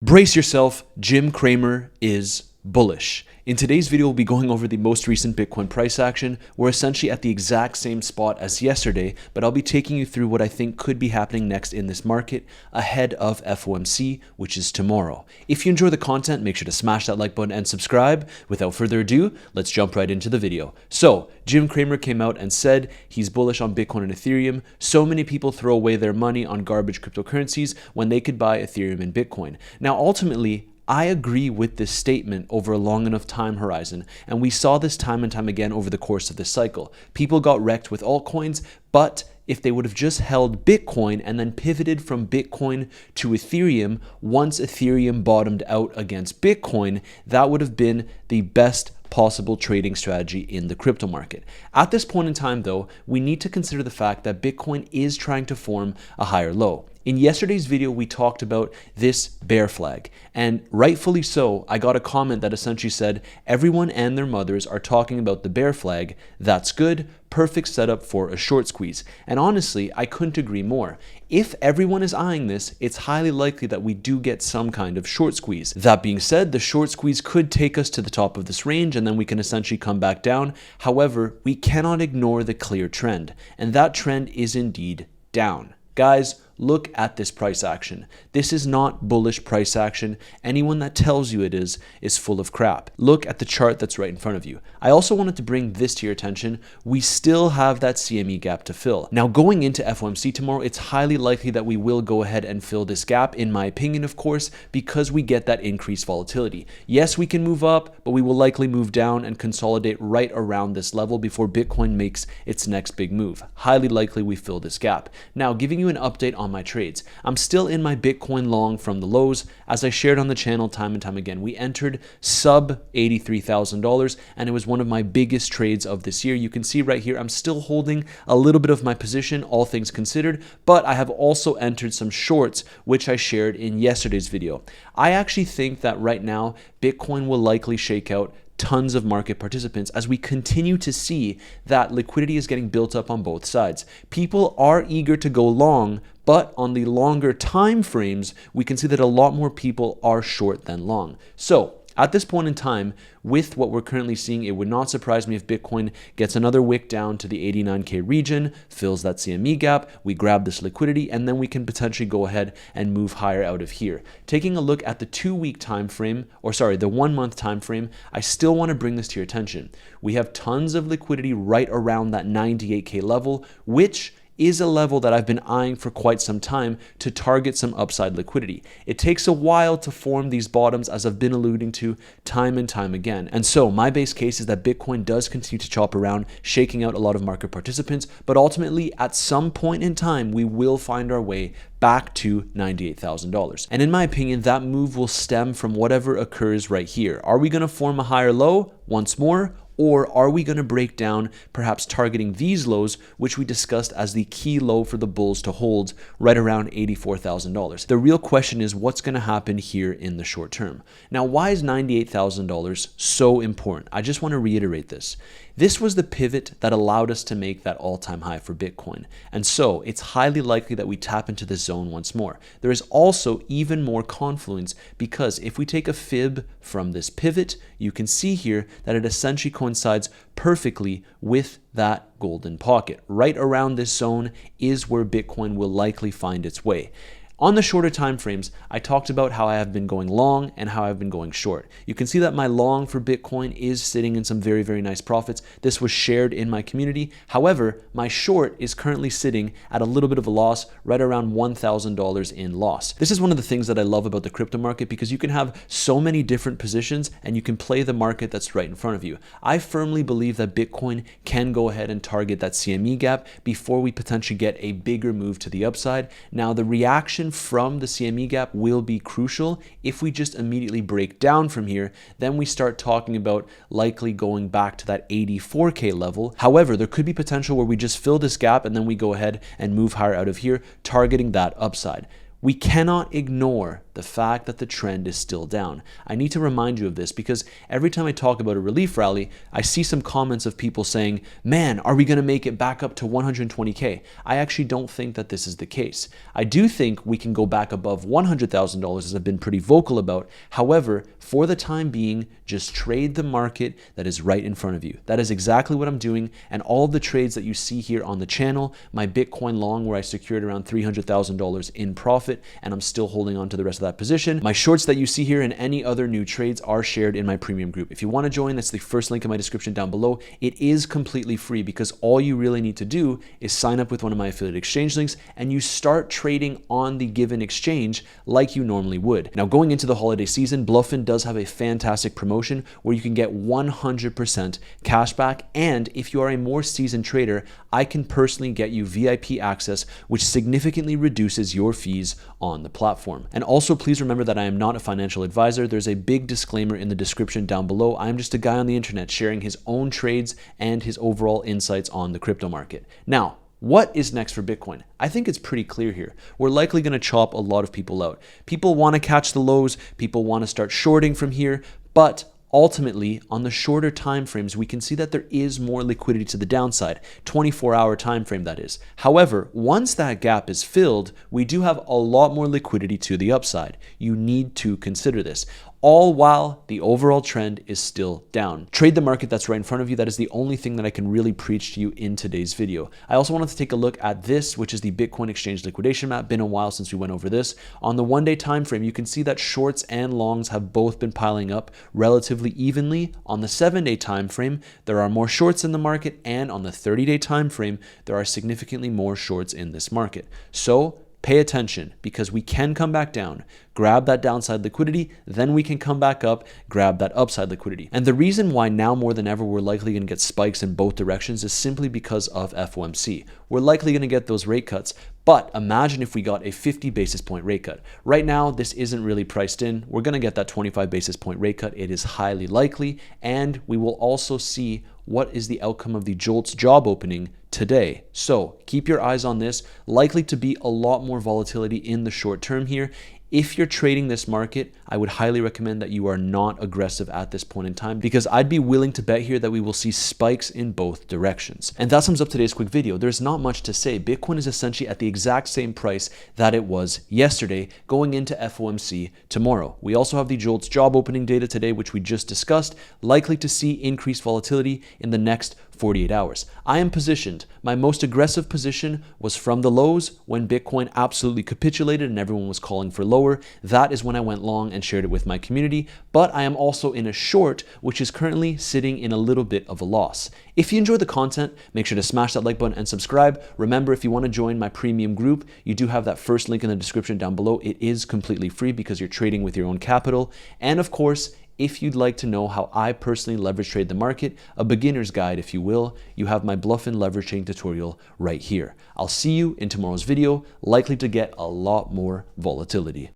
Brace yourself, Jim Kramer is bullish. In today's video, we'll be going over the most recent Bitcoin price action. We're essentially at the exact same spot as yesterday, but I'll be taking you through what I think could be happening next in this market ahead of FOMC, which is tomorrow. If you enjoy the content, make sure to smash that like button and subscribe. Without further ado, let's jump right into the video. So, Jim Kramer came out and said he's bullish on Bitcoin and Ethereum. So many people throw away their money on garbage cryptocurrencies when they could buy Ethereum and Bitcoin. Now, ultimately, I agree with this statement over a long enough time horizon, and we saw this time and time again over the course of this cycle. People got wrecked with altcoins, but if they would have just held Bitcoin and then pivoted from Bitcoin to Ethereum once Ethereum bottomed out against Bitcoin, that would have been the best possible trading strategy in the crypto market. At this point in time, though, we need to consider the fact that Bitcoin is trying to form a higher low. In yesterday's video, we talked about this bear flag, and rightfully so, I got a comment that essentially said, everyone and their mothers are talking about the bear flag. That's good. Perfect setup for a short squeeze. And honestly, I couldn't agree more. If everyone is eyeing this, it's highly likely that we do get some kind of short squeeze. That being said, the short squeeze could take us to the top of this range and then we can essentially come back down. However, we cannot ignore the clear trend, and that trend is indeed down. Guys, look at this price action. This is not bullish price action. Anyone that tells you it is full of crap. Look at the chart that's right in front of you. I also wanted to bring this to your attention. We still have that CME gap to fill. Now, going into FOMC tomorrow, it's highly likely that we will go ahead and fill this gap, in my opinion, of course, because we get that increased volatility. Yes, we can move up, but we will likely move down and consolidate right around this level before Bitcoin makes its next big move. Highly likely we fill this gap. Now, giving you an update on my trades. I'm still in my Bitcoin long from the lows. As I shared on the channel time and time again, we entered sub $83,000 and it was one of my biggest trades of this year. You can see right here, I'm still holding a little bit of my position, all things considered, but I have also entered some shorts, which I shared in yesterday's video. I actually think that right now, Bitcoin will likely shake out tons of market participants as we continue to see that liquidity is getting built up on both sides. People are eager to go long, but on the longer time frames, we can see that a lot more people are short than long. So at this point in time, with what we're currently seeing, it would not surprise me if Bitcoin gets another wick down to the 89K region, fills that CME gap, we grab this liquidity, and then we can potentially go ahead and move higher out of here. Taking a look at the 2-week time frame, or sorry, the 1-month time frame, I still want to bring this to your attention. We have tons of liquidity right around that 98K level, which is a level that I've been eyeing for quite some time to target some upside liquidity. It takes a while to form these bottoms, as I've been alluding to time and time again. And so my base case is that Bitcoin does continue to chop around, shaking out a lot of market participants, but ultimately at some point in time, we will find our way back to $98,000. And in my opinion, that move will stem from whatever occurs right here. Are we going to form a higher low once more? Or are we going to break down, perhaps targeting these lows, which we discussed as the key low for the bulls to hold right around $84,000? The real question is what's going to happen here in the short term. Now, why is $98,000 so important? I just want to reiterate this. This was the pivot that allowed us to make that all-time high for Bitcoin. And so it's highly likely that we tap into this zone once more. There is also even more confluence because if we take a fib from this pivot, you can see here that it essentially coincides perfectly with that golden pocket. Right around this zone is where Bitcoin will likely find its way. On the shorter time frames, I talked about how I have been going long and how I've been going short. You can see that my long for Bitcoin is sitting in some very, very nice profits. This was shared in my community. However, my short is currently sitting at a little bit of a loss, right around $1,000 in loss. This is one of the things that I love about the crypto market because you can have so many different positions and you can play the market that's right in front of you. I firmly believe that Bitcoin can go ahead and target that CME gap before we potentially get a bigger move to the upside. Now, the reaction from the CME gap will be crucial. If we just immediately break down from here, then we start talking about likely going back to that 84K level. However, there could be potential where we just fill this gap and then we go ahead and move higher out of here, targeting that upside. We cannot ignore the fact that the trend is still down. I need to remind you of this because every time I talk about a relief rally, I see some comments of people saying, man, are we going to make it back up to 120K? I actually don't think that this is the case. I do think we can go back above $100,000, as I've been pretty vocal about. However, for the time being, just trade the market that is right in front of you. That is exactly what I'm doing, and all of the trades that you see here on the channel, my Bitcoin long where I secured around $300,000 in profit, and I'm still holding on to the rest of that position. My shorts that you see here and any other new trades are shared in my premium group. If you want to join, that's the first link in my description down below. It is completely free because all you really need to do is sign up with one of my affiliate exchange links and you start trading on the given exchange like you normally would. Now, going into the holiday season, Bluffin does have a fantastic promotion where you can get 100% cash back, and if you are a more seasoned trader, I can personally get you VIP access, which significantly reduces your fees on the platform. And also, please remember that I am not a financial advisor. There's a big disclaimer in the description down below. I'm just a guy on the internet sharing his own trades and his overall insights on the crypto market. Now, what is next for Bitcoin? I think it's pretty clear here. We're likely going to chop a lot of people out. People want to catch the lows. People want to start shorting from here, but ultimately, on the shorter time frames, we can see that there is more liquidity to the downside, 24-hour time frame that is. However, once that gap is filled, we do have a lot more liquidity to the upside. You need to consider this, all while the overall trend is still down. Trade the market that's right in front of you. That is the only thing that I can really preach to you in today's video. I also wanted to take a look at this, which is the Bitcoin exchange liquidation map. Been a while since we went over this. On the one-day time frame, you can see that shorts and longs have both been piling up relatively evenly. On the 7-day time frame, there are more shorts in the market, and on the 30-day time frame, there are significantly more shorts in this market. So pay attention, because we can come back down, grab that downside liquidity, then we can come back up, grab that upside liquidity. And the reason why now more than ever we're likely going to get spikes in both directions is simply because of FOMC. We're likely going to get those rate cuts, but imagine if we got a 50 basis point rate cut. Right now, this isn't really priced in. We're going to get that 25 basis point rate cut. It is highly likely, and we will also see what is the outcome of the JOLTS job opening today. So keep your eyes on this. Likely to be a lot more volatility in the short term here. If you're trading this market, I would highly recommend that you are not aggressive at this point in time, because I'd be willing to bet here that we will see spikes in both directions. And that sums up today's quick video. There's not much to say. Bitcoin is essentially at the exact same price that it was yesterday going into FOMC tomorrow. We also have the JOLTS job opening data today, which we just discussed, likely to see increased volatility in the next 48 hours. I am positioned. My most aggressive position was from the lows when Bitcoin absolutely capitulated and everyone was calling for lower. That is when I went long and shared it with my community. But I am also in a short, which is currently sitting in a little bit of a loss. If you enjoy the content, make sure to smash that like button and subscribe. Remember, if you want to join my premium group, you do have that first link in the description down below. It is completely free because you're trading with your own capital. And of course, if you'd like to know how I personally leverage trade the market, a beginner's guide if you will, you have my bluff and leverage trading tutorial right here. I'll see you in tomorrow's video, likely to get a lot more volatility.